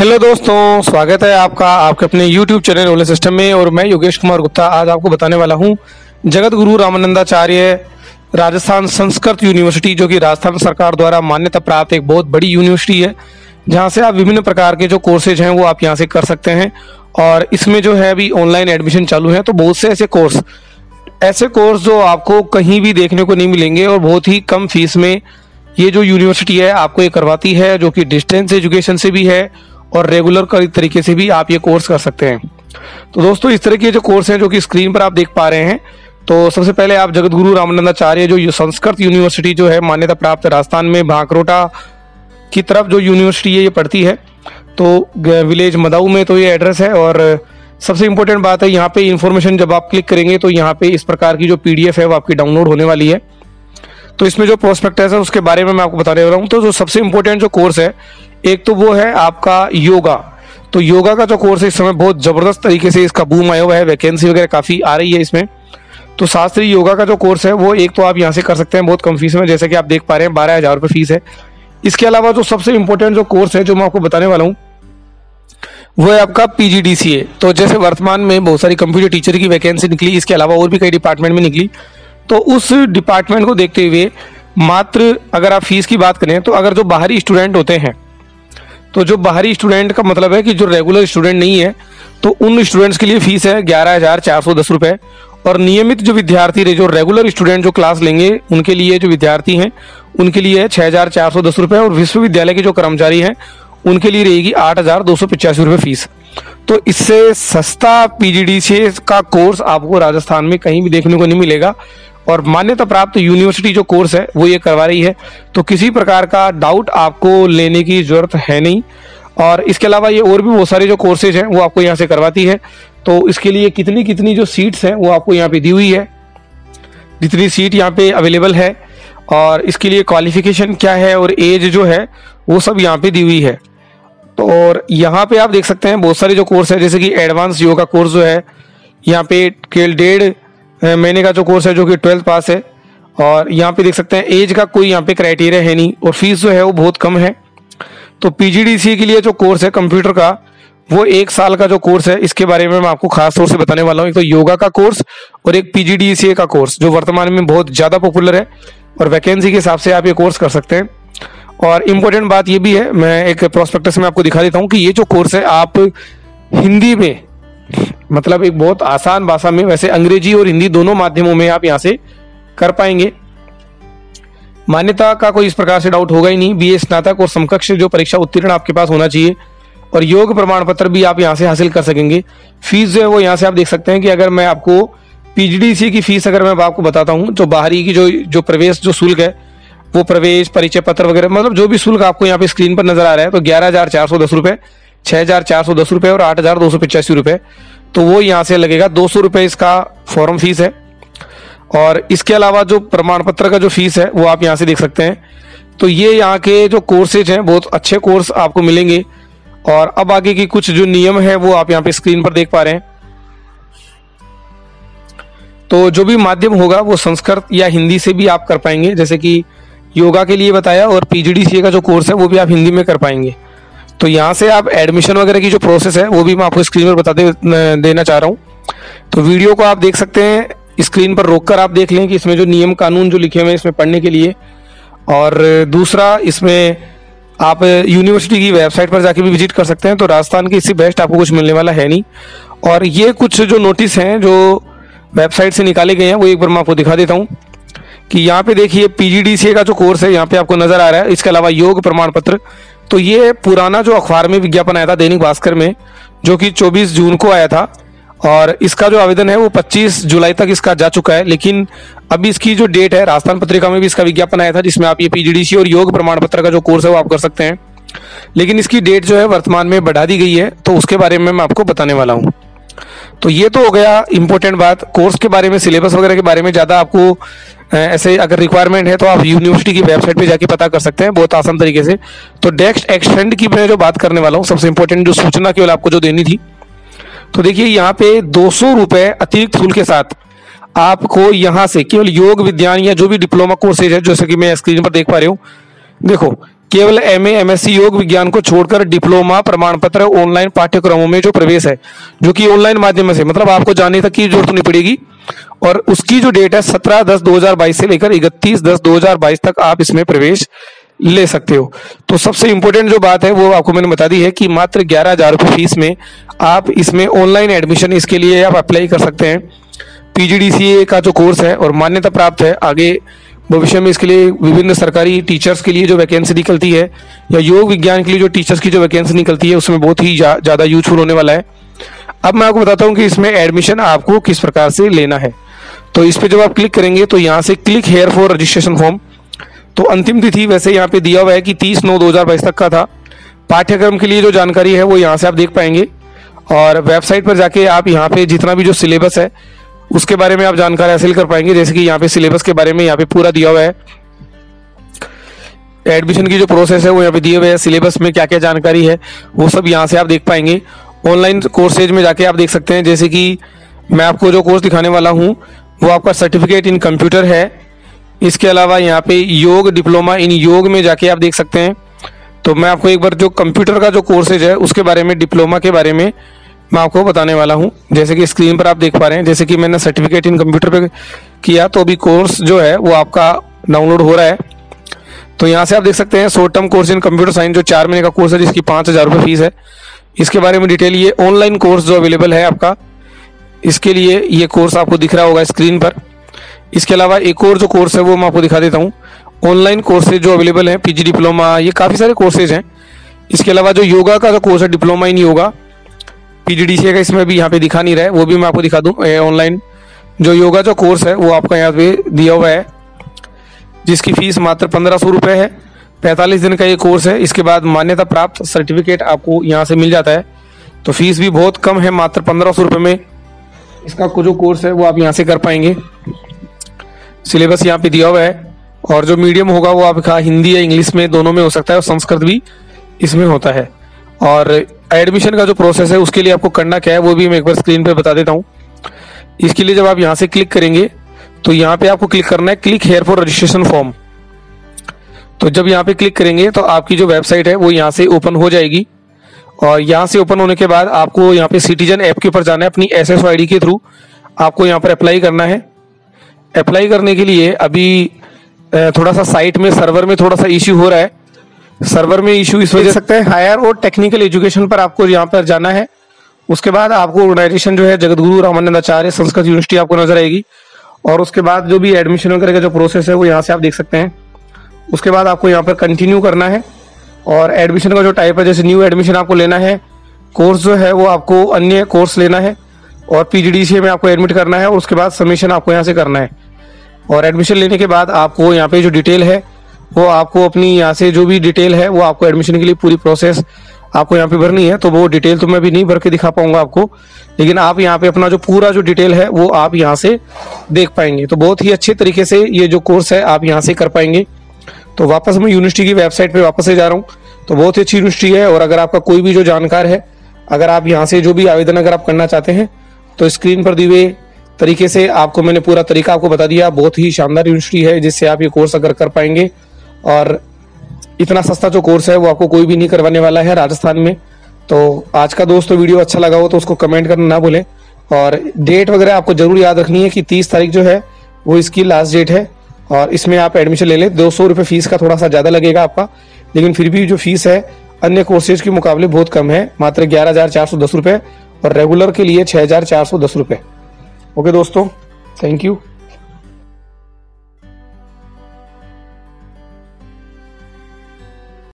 Hello दोस्तों, स्वागत है आपका आपके अपने YouTube चैनल नॉलेज सिस्टम में। और मैं योगेश कुमार गुप्ता आज आपको बताने वाला हूं जगत गुरु रामानंदाचार्य राजस्थान संस्कृत यूनिवर्सिटी, जो कि राजस्थान सरकार द्वारा मान्यता प्राप्त एक बहुत बड़ी यूनिवर्सिटी है, जहां से आप विभिन्न प्रकार के जो कोर्सेज हैं वो आप यहां से कर सकते हैं। और इसमें जो है अभी ऑनलाइन एडमिशन चालू है, तो बहुत से ऐसे कोर्स जो आपको कहीं भी देखने को नहीं मिलेंगे और बहुत ही कम फीस में ये जो यूनिवर्सिटी है आपको ये करवाती है, जो कि डिस्टेंस एजुकेशन से भी है और रेगुलर तरीके से भी आप ये कोर्स कर सकते हैं। तो दोस्तों, इस तरह के जो कोर्स हैं जो कि स्क्रीन पर आप देख पा रहे हैं, तो सबसे पहले आप जगत गुरु रामानंदाचार्य जो संस्कृत यूनिवर्सिटी जो है मान्यता प्राप्त राजस्थान में भांकरोटा की तरफ जो यूनिवर्सिटी है ये पड़ती है, तो विलेज मदाऊ में तो ये एड्रेस है। और सबसे इंपॉर्टेंट बात है, यहाँ पे इन्फॉर्मेशन जब आप क्लिक करेंगे तो यहाँ पे इस प्रकार की जो PDF है वो आपकी डाउनलोड होने वाली है। तो इसमें जो प्रोस्पेक्टस है उसके बारे में मैं आपको बताने वाला हूँ। तो जो सबसे इंपॉर्टेंट जो कोर्स है, एक तो वो है आपका योगा। तो योगा का जो कोर्स है इस समय बहुत जबरदस्त तरीके से इसका बूम आया हुआ है, वैकेंसी वगैरह काफी आ रही है इसमें। तो शास्त्रीय योगा का जो कोर्स है वो एक तो आप यहाँ से कर सकते हैं बहुत कम फीस में, जैसे कि आप देख पा रहे हैं 12,000 रुपये फीस है। इसके अलावा जो सबसे इंपॉर्टेंट जो कोर्स है जो मैं आपको बताने वाला हूँ वो है आपका PGDCA। तो जैसे वर्तमान में बहुत सारी कंप्यूटर टीचर की वैकेंसी निकली, इसके अलावा और भी कई डिपार्टमेंट में निकली, तो उस डिपार्टमेंट को देखते हुए मात्र अगर आप फीस की बात करें तो अगर जो बाहरी स्टूडेंट होते हैं, तो जो बाहरी स्टूडेंट का मतलब है कि जो रेगुलर स्टूडेंट नहीं है, तो उन स्टूडेंट्स के लिए फीस है 11,410 रुपये। और नियमित जो विद्यार्थी रहे, जो रेगुलर स्टूडेंट जो क्लास लेंगे, उनके लिए जो विद्यार्थी हैं उनके लिए है 6,410 रुपये। और विश्वविद्यालय के जो कर्मचारी हैं उनके लिए रहेगी 8,285 रुपये फीस। तो इससे सस्ता PGDCA का कोर्स आपको राजस्थान में कहीं भी देखने को नहीं मिलेगा। और मान्यता प्राप्त यूनिवर्सिटी जो कोर्स है वो ये करवा रही है, तो किसी प्रकार का डाउट आपको लेने की जरूरत है नहीं। और इसके अलावा ये और भी बहुत सारे जो कोर्सेज हैं वो आपको यहाँ से करवाती है। तो इसके लिए कितनी कितनी जो सीट्स हैं वो आपको यहाँ पे दी हुई है, जितनी सीट यहाँ पे अवेलेबल है, और इसके लिए क्वालिफिकेशन क्या है और एज जो है वो सब यहाँ पे दी हुई है। तो और यहाँ पे आप देख सकते हैं बहुत सारे जो कोर्स है, जैसे कि एडवांस योगा कोर्स जो है यहाँ पे केवल 1.5 महीने का जो कोर्स है जो कि 12th पास है। और यहाँ पे देख सकते हैं एज का कोई यहाँ पे क्राइटेरिया है नहीं, और फीस जो है वो बहुत कम है। तो PGDCA के लिए जो कोर्स है कंप्यूटर का, वो 1 साल का जो कोर्स है, इसके बारे में मैं आपको खास तौर से बताने वाला हूँ। एक तो योगा का कोर्स और एक PGDCA का कोर्स जो वर्तमान में बहुत ज़्यादा पॉपुलर है, और वैकेंसी के हिसाब से आप ये कोर्स कर सकते हैं। और इम्पोर्टेंट बात ये भी है, मैं एक प्रोस्पेक्टस में आपको दिखा देता हूँ कि ये जो कोर्स है आप हिंदी में, मतलब एक बहुत आसान भाषा में, वैसे अंग्रेजी और हिंदी दोनों माध्यमों में आप यहाँ से कर पाएंगे। मान्यता का कोई इस प्रकार से डाउट होगा ही नहीं। BA स्नातक और समकक्ष जो परीक्षा उत्तीर्ण आपके पास होना चाहिए, और योग प्रमाण पत्र भी आप यहाँ से हासिल कर सकेंगे। फीस जो है वो यहाँ से आप देख सकते हैं कि अगर मैं आपको PGDCA की फीस अगर मैं आपको बताता हूँ, जो बाहरी की जो प्रवेश जो शुल्क है, वो प्रवेश परिचय पत्र वगैरह, मतलब जो भी शुल्क आपको यहाँ पे स्क्रीन पर नजर आ रहा है, तो 11,410 रुपये, 6,410 रुपये और 8,285 रुपये। तो वो यहाँ से लगेगा 200 रुपये इसका फॉर्म फीस है। और इसके अलावा जो प्रमाण पत्र का जो फीस है वो आप यहाँ से देख सकते हैं। तो ये यहाँ के जो कोर्सेज हैं बहुत अच्छे कोर्स आपको मिलेंगे। और अब आगे की कुछ जो नियम है वो आप यहाँ पे स्क्रीन पर देख पा रहे हैं। तो जो भी माध्यम होगा वो संस्कृत या हिंदी से भी आप कर पाएंगे, जैसे कि योगा के लिए बताया, और PGDCA का जो कोर्स है वो भी आप हिंदी में कर पाएंगे। तो यहाँ से आप एडमिशन वगैरह की जो प्रोसेस है वो भी मैं आपको स्क्रीन पर देना चाह रहा हूँ। तो वीडियो को आप देख सकते हैं, स्क्रीन पर रोककर आप देख लें कि इसमें जो नियम कानून जो लिखे हुए हैं इसमें पढ़ने के लिए। और दूसरा, इसमें आप यूनिवर्सिटी की वेबसाइट पर जाके भी विजिट कर सकते हैं। तो राजस्थान की इससे बेस्ट आपको कुछ मिलने वाला है नहीं। और ये कुछ जो नोटिस हैं जो वेबसाइट से निकाले गए हैं वो एक बार मैं आपको दिखा देता हूँ कि यहाँ पे देखिए PGDCA का जो कोर्स है यहाँ पे आपको नजर आ रहा है। इसके अलावा योग प्रमाण पत्र, तो ये पुराना जो अखबार में विज्ञापन आया था दैनिक भास्कर में, जो कि 24 जून को आया था, और इसका जो आवेदन है वो 25 जुलाई तक इसका जा चुका है। लेकिन अभी इसकी जो डेट है, राजस्थान पत्रिका में भी इसका विज्ञापन आया था जिसमें आप ये PGDCA और योग प्रमाण पत्र का जो कोर्स है वो आप कर सकते हैं। लेकिन इसकी डेट जो है वर्तमान में बढ़ा दी गई है, तो उसके बारे में मैं आपको बताने वाला हूँ। तो ये तो हो गया इंपॉर्टेंट बात कोर्स के बारे में। सिलेबस वगैरह के बारे में ज़्यादा आपको ऐसे अगर रिक्वायरमेंट है तो आप यूनिवर्सिटी की वेबसाइट पे जाके पता कर सकते हैं बहुत आसान तरीके से। तो नेक्स्ट एक्सटेंड की मैं जो बात करने वाला हूँ, सबसे इंपॉर्टेंट जो सूचना केवल आपको जो देनी थी, तो देखिए यहाँ पे 200 रुपये अतिरिक्त शुल्क के साथ आपको यहाँ से केवल योग विज्ञान या जो भी डिप्लोमा कोर्सेज है, जैसे कि मैं स्क्रीन पर देख पा रही हूँ, देखो केवल एमए एमएससी योग विज्ञान को छोड़कर डिप्लोमा प्रमाण पत्र ऑनलाइन पाठ्यक्रमों में जो प्रवेश है, जो कि ऑनलाइन माध्यम से, मतलब आपको जाने तक की जरूरत नहीं पड़ेगी। और उसकी जो डेट है 17/10/2022 से लेकर 31/10/2022 तक आप इसमें प्रवेश ले सकते हो। तो सबसे इंपॉर्टेंट जो बात है वो आपको मैंने बता दी है कि मात्र 11,000 रुपये फीस में आप इसमें ऑनलाइन एडमिशन, इसके लिए आप अप्लाई कर सकते हैं। पीजीडीसीए का जो कोर्स है और मान्यता प्राप्त है, आगे भविष्य में इसके लिए विभिन्न सरकारी टीचर्स के लिए जो वैकेंसी निकलती है या योग विज्ञान के लिए जो टीचर्स की जो वैकेंसी निकलती है उसमें बहुत ही ज़्यादा यूजफुल होने वाला है। अब मैं आपको बताता हूँ कि इसमें एडमिशन आपको किस प्रकार से लेना है। तो इस पर जब आप क्लिक करेंगे तो यहाँ से click here for registration form. तो अंतिम तिथि वैसे यहाँ पे दिया हुआ है कि 30/9/2022 तक का था। पाठ्यक्रम के लिए जो जानकारी है वो यहाँ से आप देख पाएंगे और वेबसाइट पर जाके आप यहाँ पे जितना भी जो सिलेबस है उसके बारे में आप जानकारी हासिल कर पाएंगे। जैसे कि यहाँ पे सिलेबस के बारे में यहाँ पे पूरा दिया हुआ है, एडमिशन की जो प्रोसेस है वो यहाँ पे दिए हुए है, सिलेबस में क्या क्या जानकारी है वो सब यहाँ से आप देख पाएंगे। ऑनलाइन कोर्सेज में जाके आप देख सकते हैं, जैसे कि मैं आपको जो कोर्स दिखाने वाला हूँ वो आपका सर्टिफिकेट इन कंप्यूटर है। इसके अलावा यहाँ पे योग डिप्लोमा इन योग में जाके आप देख सकते हैं। तो मैं आपको एक बार जो कंप्यूटर का जो कोर्सेज है उसके बारे में, डिप्लोमा के बारे में मैं आपको बताने वाला हूं। जैसे कि स्क्रीन पर आप देख पा रहे हैं, जैसे कि मैंने सर्टिफिकेट इन कंप्यूटर पे किया तो अभी कोर्स जो है वो आपका डाउनलोड हो रहा है। तो यहाँ से आप देख सकते हैं short term course in computer science, जो 4 महीने का कोर्स है जिसकी 5,000 रुपये फीस है। इसके बारे में डिटेल, ये ऑनलाइन कोर्स जो अवेलेबल है आपका, इसके लिए ये कोर्स आपको दिख रहा होगा स्क्रीन पर। इसके अलावा एक और जो कोर्स है वो मैं आपको दिखा देता हूँ। ऑनलाइन कोर्सेज जो अवेलेबल हैं, पीजी डिप्लोमा, ये काफ़ी सारे कोर्सेज हैं। इसके अलावा जो योगा का जो कोर्स है, डिप्लोमा इन योगा, पीजीडीसीए का इसमें भी यहाँ पे दिखा नहीं रहा है, वो भी मैं आपको दिखा दूँ। ऑनलाइन जो योगा जो कोर्स है वो आपका यहाँ पे दिया हुआ है, जिसकी फीस मात्र 1,500 रुपये है। 45 दिन का ये कोर्स है। इसके बाद मान्यता प्राप्त सर्टिफिकेट आपको यहाँ से मिल जाता है। तो फीस भी बहुत कम है, मात्र 1,500 रुपये में इसका जो कोर्स है वो आप यहाँ से कर पाएंगे। सिलेबस यहाँ पे दिया हुआ है और जो मीडियम होगा वो आपका हिंदी या इंग्लिश में दोनों में हो सकता है और संस्कृत भी इसमें होता है। और एडमिशन का जो प्रोसेस है उसके लिए आपको करना क्या है वो भी मैं एक बार स्क्रीन पे बता देता हूँ। इसके लिए जब आप यहाँ से क्लिक करेंगे तो यहाँ पे आपको क्लिक करना है click here for registration form. तो जब यहाँ पे क्लिक करेंगे तो आपकी जो वेबसाइट है वो यहाँ से ओपन हो जाएगी और यहाँ से ओपन होने के बाद आपको यहाँ पे सिटीजन ऐप के ऊपर जाना है। अपनी SSO ID के थ्रू आपको यहाँ पर अप्लाई करना है। अप्लाई करने के लिए अभी थोड़ा सा साइट में सर्वर में थोड़ा सा इश्यू हो रहा है। सर्वर में इशू इस वजह से सकते हैं। हायर और टेक्निकल एजुकेशन पर आपको यहाँ पर जाना है। उसके बाद आपको ऑर्गेनाइजेशन जो है जगतगुरु रामानंदाचार्य संस्कृत यूनिवर्सिटी आपको नजर आएगी और उसके बाद जो भी एडमिशन वगैरह का जो प्रोसेस है वो यहाँ से आप देख सकते हैं। उसके बाद आपको यहाँ पर कंटिन्यू करना है और एडमिशन का जो टाइप है, जैसे न्यू एडमिशन आपको लेना है, कोर्स जो है वो आपको अन्य कोर्स लेना है और पीजीडीसीए में आपको एडमिट करना है और उसके बाद सबमिशन आपको यहाँ से करना है। और एडमिशन लेने के बाद आपको यहाँ पे जो डिटेल है वो आपको अपनी यहाँ से जो भी डिटेल है वो आपको एडमिशन के लिए पूरी प्रोसेस आपको यहाँ पे भरनी है। तो वो डिटेल तो मैं अभी नहीं भर के दिखा पाऊंगा आपको, लेकिन आप यहाँ पे अपना जो पूरा जो डिटेल है वो आप यहाँ से देख पाएंगे। तो बहुत ही अच्छे तरीके से ये जो कोर्स है आप यहाँ से कर पाएंगे। तो वापस मैं यूनिवर्सिटी की वेबसाइट पे वापस से जा रहा हूँ। तो बहुत ही अच्छी यूनिवर्सिटी है और अगर आपका कोई भी जो जानकार है, अगर आप यहाँ से जो भी आवेदन अगर आप करना चाहते हैं तो स्क्रीन पर दिए हुए तरीके से आपको मैंने पूरा तरीका आपको बता दिया। बहुत ही शानदार यूनिवर्सिटी है जिससे आप ये कोर्स अगर कर पाएंगे और इतना सस्ता जो कोर्स है वो आपको कोई भी नहीं करवाने वाला है राजस्थान में। तो आज का दोस्तों वीडियो अच्छा लगा हो तो उसको कमेंट करना ना भूलें और डेट वगैरह आपको जरूर याद रखनी है कि 30 तारीख जो है वो इसकी लास्ट डेट है और इसमें आप एडमिशन ले लें। 200 रुपये फीस का थोड़ा सा ज़्यादा लगेगा आपका, लेकिन फिर भी जो फीस है अन्य कोर्सेज के मुकाबले बहुत कम है, मात्र 11,410 रुपये और रेगुलर के लिए 6,410 रुपये। ओके दोस्तों, थैंक यू।